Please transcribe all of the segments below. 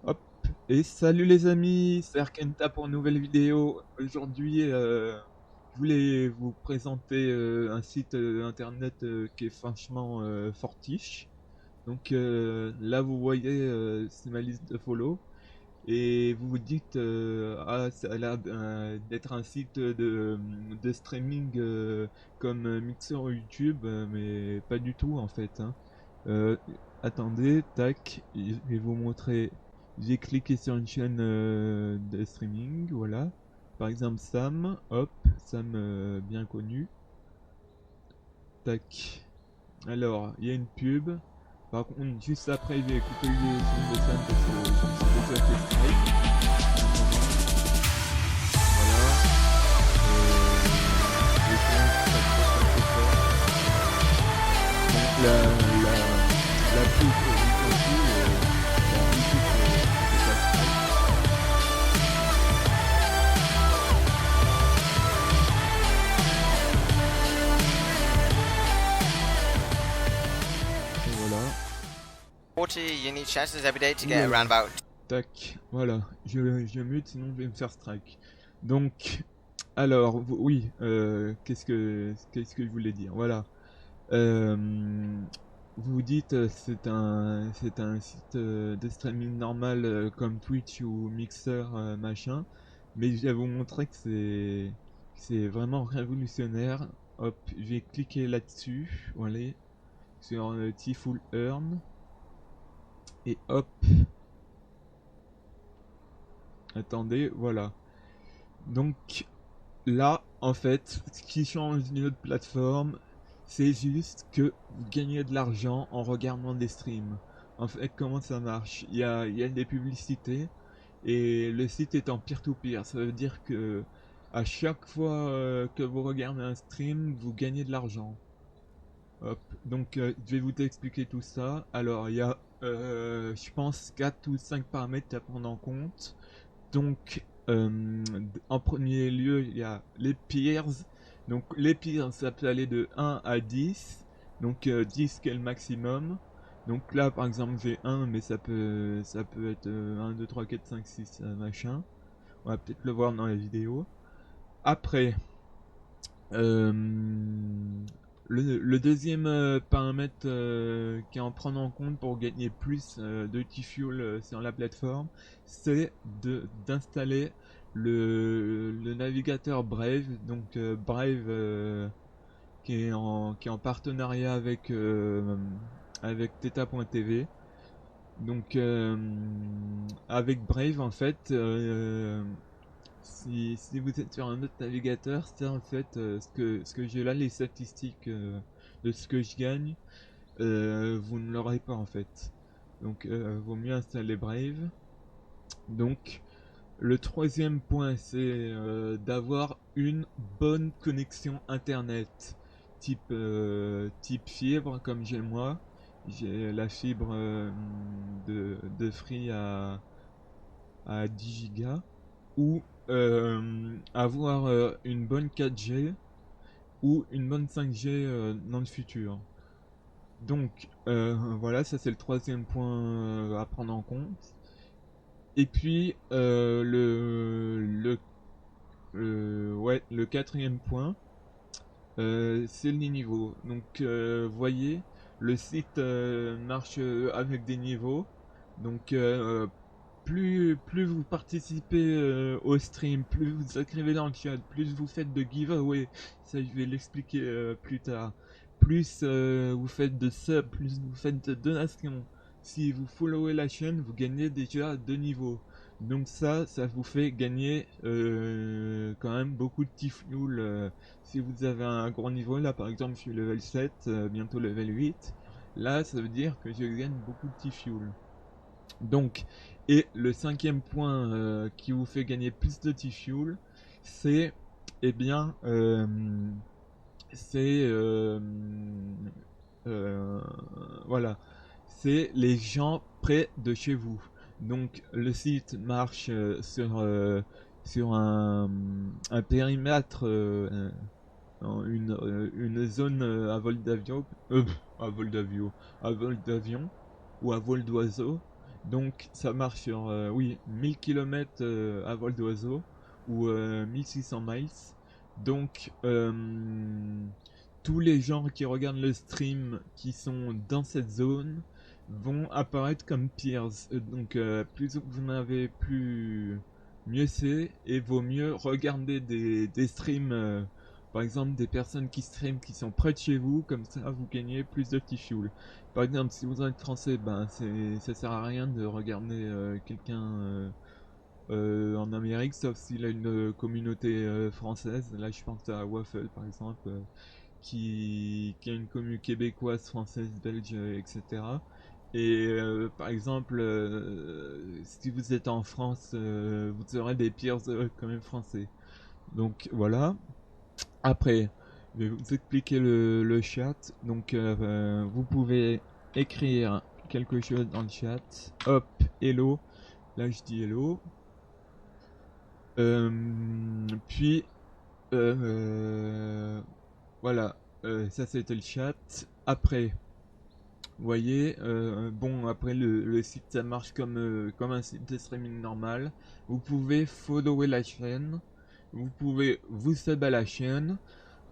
Hop, et salut les amis, c'est Arkenta pour une nouvelle vidéo. Aujourd'hui, je voulais vous présenter un site internet qui est franchement fortiche. Donc là, vous voyez, c'est ma liste de follow. Et vous vous dites, ah, ça a l'air d'être un site de streaming comme Mixer ou YouTube, mais pas du tout en fait, hein. Euh, Attendez, tac, je vais vous montrer. J'ai cliqué sur une chaîne de streaming, voilà. Par exemple Sam, hop, Sam bien connu. Tac. Alors, il y a une pub. Par contre, juste après, je vais couper le son de Sam parce que je me suis déjà fait strike. Le son, ça trop très très fort. Donc la pub s'en fout, bon, YouTube se fait pas strike. Et voilà. 40 unique chances every day to Ouh là get là. around about. Tac, voilà. Je mute sinon je vais me faire strike. Donc, alors, oui, qu'est-ce que je voulais dire? Voilà. Euh, vous vous dites, c'est un site de streaming normal comme Twitch ou Mixer, machin. Mais je vais vous montrer que c'est vraiment révolutionnaire. Hop, je vais cliquer là-dessus. Voilà, sur T-Full Earn. Et hop, attendez, voilà. Donc là, en fait, ce qui change d'une autre plateforme, c'est juste que vous gagnez de l'argent en regardant des streams. En fait, comment ça marche? Il y a des publicités et le site est en peer-to-peer. Ça veut dire que à chaque fois que vous regardez un stream, vous gagnez de l'argent. Hop. Donc, je vais vous expliquer tout ça. Alors, il y a, je pense, 4 ou 5 paramètres à prendre en compte. Donc, en premier lieu, il y a les peers. Donc, les peers, ça peut aller de 1 à 10. Donc, 10 qui est le maximum. Donc là, par exemple, j'ai 1, mais ça peut être 1, 2, 3, 4, 5, 6, machin. On va peut-être le voir dans la vidéo. Après, euh, le deuxième paramètre qui est à en prendre en compte pour gagner plus de T-Fuel sur la plateforme, c'est d'installer le navigateur Brave. Donc Brave qui est en partenariat avec Theta.tv. Donc avec Brave en fait, si vous êtes sur un autre navigateur, c'est en fait ce que j'ai là, les statistiques de ce que je gagne, vous ne l'aurez pas en fait. Donc vaut mieux installer Brave. Donc le troisième point, c'est d'avoir une bonne connexion internet, type fibre comme j'ai moi. J'ai la fibre de Free à 10 gigas, ou avoir une bonne 4G ou une bonne 5G dans le futur. Donc voilà, ça c'est le troisième point à prendre en compte. Et puis ouais, le quatrième point, c'est les niveaux. Donc voyez, le site marche avec des niveaux. Donc plus vous participez au stream, plus vous écrivez dans le chat, plus vous faites de giveaway, ça je vais l'expliquer plus tard, plus vous faites de subs, plus vous faites de donations. Si vous followez la chaîne, vous gagnez déjà 2 niveaux. Donc ça vous fait gagner quand même beaucoup de T-Fuel. Si vous avez un gros niveau, là par exemple je suis level 7, bientôt level 8, là ça veut dire que je gagne beaucoup de T-Fuel. Donc, et le cinquième point qui vous fait gagner plus de T-Fuel, c'est, eh bien, c'est, euh, voilà, c'est les gens près de chez vous. Donc, le site marche sur un périmètre, une zone à vol d'avion, à vol d'avion, à vol d'avion ou à vol d'oiseau. Donc ça marche sur oui, 1000 km à vol d'oiseau ou 1600 miles. Donc tous les gens qui regardent le stream qui sont dans cette zone vont apparaître comme peers. Donc plus vous en avez, plus mieux c'est, et vaut mieux regarder des streams, par exemple des personnes qui streament qui sont près de chez vous, comme ça vous gagnez plus de petits fuel. Par exemple, si vous êtes français, ben ça sert à rien de regarder quelqu'un en Amérique, sauf s'il a une communauté française. Là, je pense à Waffle par exemple, qui a une commune québécoise, française, belge, etc. Et par exemple, si vous êtes en France, vous aurez des peers quand même français. Donc voilà. Après, je vais vous expliquer le chat. Donc vous pouvez écrire quelque chose dans le chat. Hop, hello. Là je dis hello. Puis voilà, ça c'était le chat. Après, vous voyez, bon, après le site ça marche comme un site de streaming normal. Vous pouvez follower la chaîne, vous pouvez vous sub à la chaîne,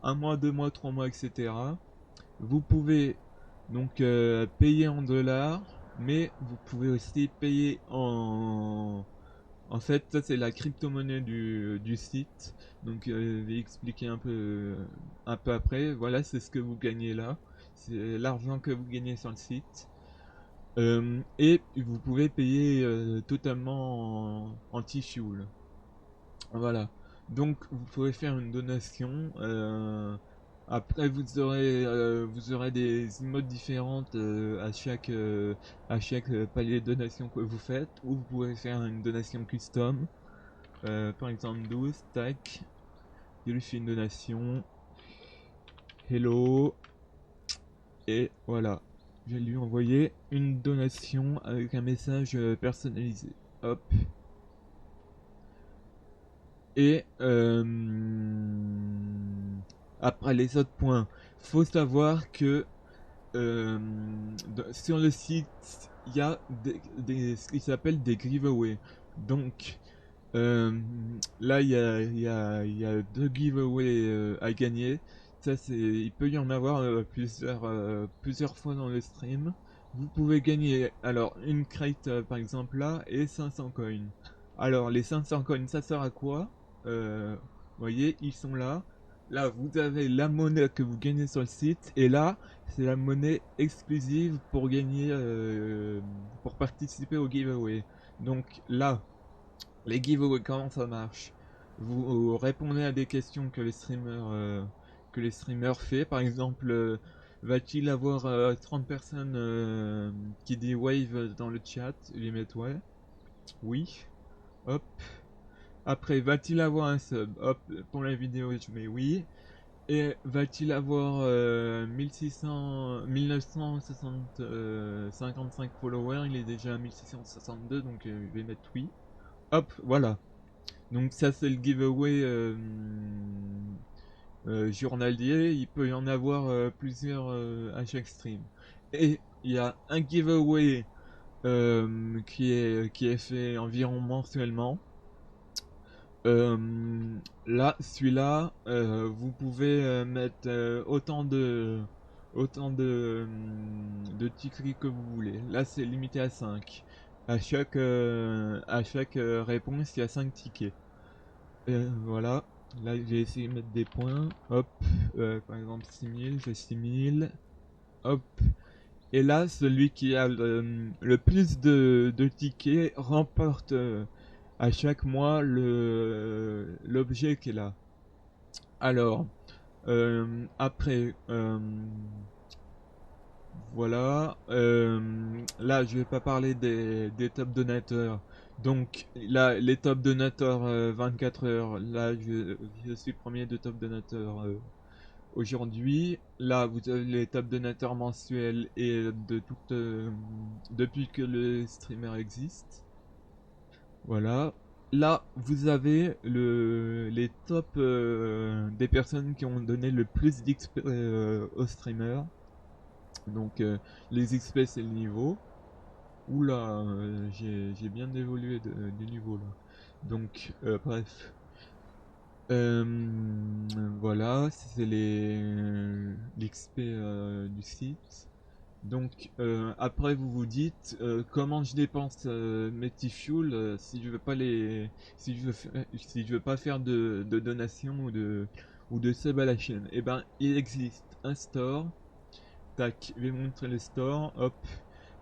1 mois, 2 mois, 3 mois, etc. Vous pouvez donc payer en dollars, mais vous pouvez aussi payer en fait, ça c'est la crypto-monnaie du site. Donc je vais expliquer un peu après. Voilà, c'est ce que vous gagnez là. C'est l'argent que vous gagnez sur le site. Et vous pouvez payer totalement en anti-fuel. Voilà. Donc vous pouvez faire une donation. Après vous aurez des emotes différentes à chaque palier de donation que vous faites. Ou vous pouvez faire une donation custom. Par exemple 12, tac. Je lui fais une donation. Hello. Et voilà. Je vais lui envoyer une donation avec un message personnalisé. Hop. Et après les autres points, faut savoir que sur le site, il y a ce qui s'appelle des giveaways. Donc là, il y a 2 giveaways à gagner. Ça, il peut y en avoir plusieurs fois dans le stream. Vous pouvez gagner alors une crate par exemple là et 500 coins. Alors les 500 coins, ça sert à quoi? Vous voyez, ils sont là. Là, vous avez la monnaie que vous gagnez sur le site, et là, c'est la monnaie exclusive pour gagner, pour participer au giveaway. Donc là, les giveaways, comment ça marche? Vous répondez à des questions que les streamers fait. Par exemple, va-t-il avoir 30 personnes qui disent wave dans le chat? Ils mettent ouais, oui, hop. Après, va-t-il avoir un sub? Hop, pour la vidéo, je mets oui. Et va-t-il avoir 1955 followers? Il est déjà à 1662, donc je vais mettre oui. Hop, voilà. Donc ça c'est le giveaway journalier. Il peut y en avoir plusieurs à chaque stream. Et il y a un giveaway qui est fait environ mensuellement. Là, celui-là, vous pouvez mettre autant de tickets que vous voulez. Là, c'est limité à 5. À chaque réponse, il y a 5 tickets. Voilà. Là, j'ai essayé de mettre des points. Hop. Par exemple, 6000, j'ai 6000. Hop. Et là, celui qui a le plus de tickets remporte à chaque mois l'objet qui est là. Alors, après, voilà. Là, je vais pas parler des top donateurs. Donc, là, les top donateurs 24 heures. Là, je suis premier de top donateurs aujourd'hui. Là, vous avez les top donateurs mensuels et depuis que le streamer existe. Voilà. Là, vous avez les tops des personnes qui ont donné le plus d'XP au streamer. Donc, les XP, c'est le niveau. Oula, j'ai bien évolué du niveau là. Donc, bref. Voilà, c'est l'XP du site. Donc après vous vous dites comment je dépense mes T-Fuel si je veux pas les si je veux pas faire de donations ou de sub à la chaîne. Et ben il existe un store. Tac, je vais vous montrer les stores. Hop.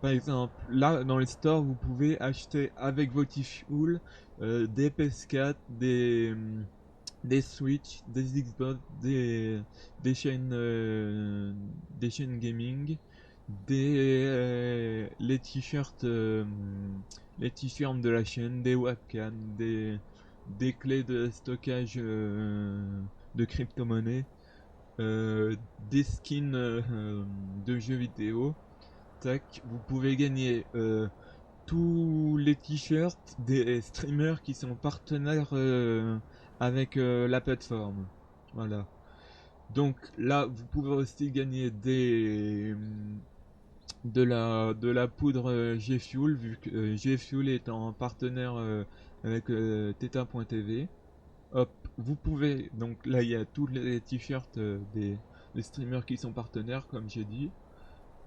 Par exemple, là dans les stores vous pouvez acheter avec vos T-Fuel des PS4, des Switch, des Xbox, des chaînes gaming, les t-shirts de la chaîne, des webcams, des clés de stockage de crypto-monnaies, des skins de jeux vidéo. Tac, vous pouvez gagner tous les t-shirts des streamers qui sont partenaires avec la plateforme. Voilà. Donc là, vous pouvez aussi gagner de la poudre G-Fuel, vu que G-Fuel est en partenaire avec Theta.tv. Hop, vous pouvez, donc là il y a tous les t-shirts des streamers qui sont partenaires, comme j'ai dit.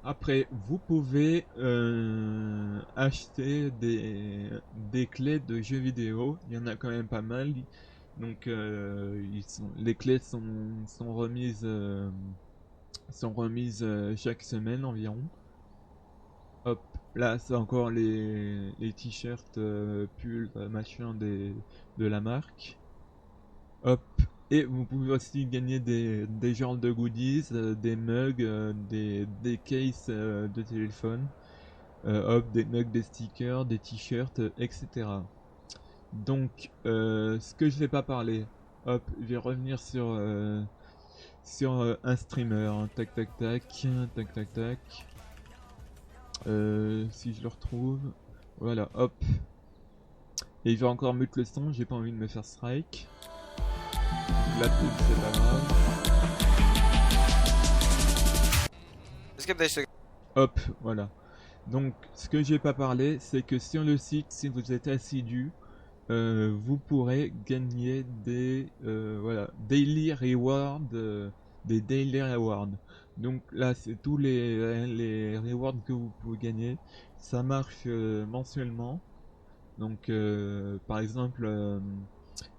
Après, vous pouvez acheter des clés de jeux vidéo. Il y en a quand même pas mal. Donc, les clés sont remises chaque semaine environ. Hop, là, c'est encore les t-shirts, pulls, machin de la marque. Hop, et vous pouvez aussi gagner des genres de goodies, des mugs, des cases de téléphone, hop, des mugs, des stickers, des t-shirts, etc. Donc, ce que je vais pas parler, hop, je vais revenir sur un streamer, hein. Tac tac tac, tac tac tac. Si je le retrouve, voilà, hop. Et je vais encore mute le son, j'ai pas envie de me faire strike. La pub, c'est pas grave. Skip this. Hop, voilà. Donc, ce que j'ai pas parlé, c'est que sur le site, si vous êtes assidu, vous pourrez gagner voilà, daily rewards, des daily rewards. Donc là, c'est tous les rewards que vous pouvez gagner. Ça marche mensuellement. Donc, par exemple,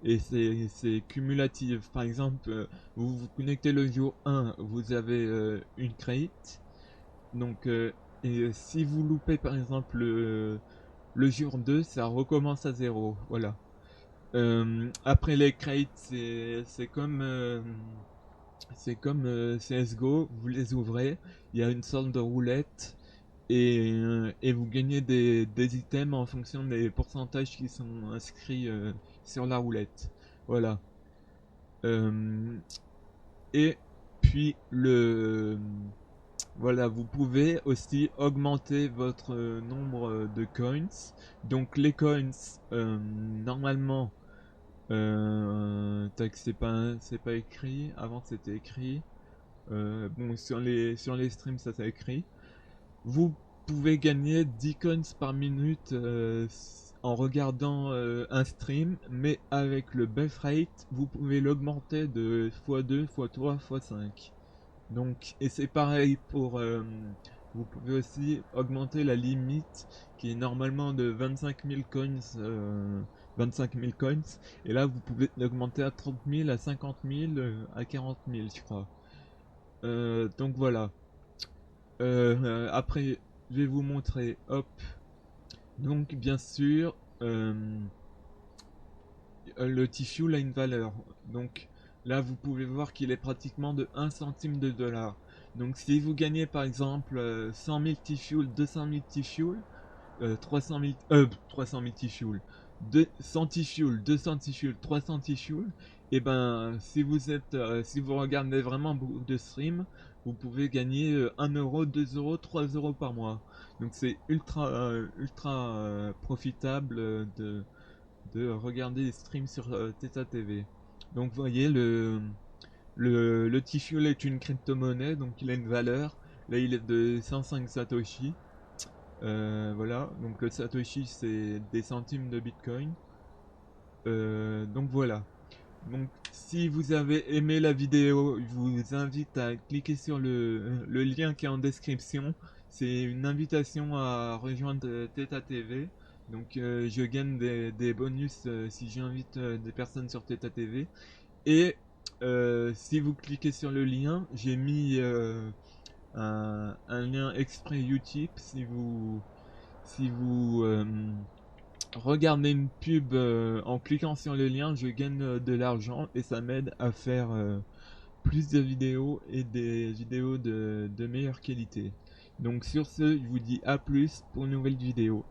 et c'est cumulatif. Par exemple, vous vous connectez le jour 1, vous avez une crate. Donc, et si vous loupez par exemple le jour 2, ça recommence à zéro. Voilà. Après les crates, c'est comme CSGO, vous les ouvrez, il y a une sorte de roulette et vous gagnez des items en fonction des pourcentages qui sont inscrits sur la roulette. Voilà. Euh, et puis voilà, vous pouvez aussi augmenter votre nombre de coins. Donc les coins, normalement, tac, c'est pas écrit. Avant c'était écrit. Bon, sur les streams ça c'est écrit. Vous pouvez gagner 10 coins par minute en regardant un stream, mais avec le buff rate, vous pouvez l'augmenter de x2, x3, x5. Donc, et c'est pareil pour. Vous pouvez aussi augmenter la limite qui est normalement de 25 000 coins. 25 000 coins. Et là, vous pouvez l'augmenter à 30 000, à 50 000, à 40 000, je crois. Donc voilà. Après, je vais vous montrer. Hop. Donc, bien sûr, le T-Fuel a une valeur. Donc, là, vous pouvez voir qu'il est pratiquement de 1 centime de dollar. Donc, si vous gagnez par exemple 100 000 T-Fuel, 200 000 T-Fuel, 300 000 T-Fuel, 100 T-Fuel, 200 T-Fuel, 300 T-Fuel, et ben, si vous regardez vraiment beaucoup de streams, vous pouvez gagner 1 euro, 2 euros, 3 euros par mois. Donc, c'est ultra profitable de regarder les streams sur Theta TV. Donc, vous voyez, le T-Fuel est une crypto-monnaie, donc il a une valeur. Là, il est de 105 Satoshi. Voilà, donc le Satoshi c'est des centimes de Bitcoin. Donc voilà. Donc si vous avez aimé la vidéo, je vous invite à cliquer sur le lien qui est en description. C'est une invitation à rejoindre Theta TV. Donc je gagne des bonus si j'invite des personnes sur Theta TV. Et si vous cliquez sur le lien, j'ai mis un lien exprès Utip. Si vous regardez une pub en cliquant sur le lien, je gagne de l'argent et ça m'aide à faire plus de vidéos et des vidéos de meilleure qualité. Donc sur ce, je vous dis à plus pour une nouvelle vidéo.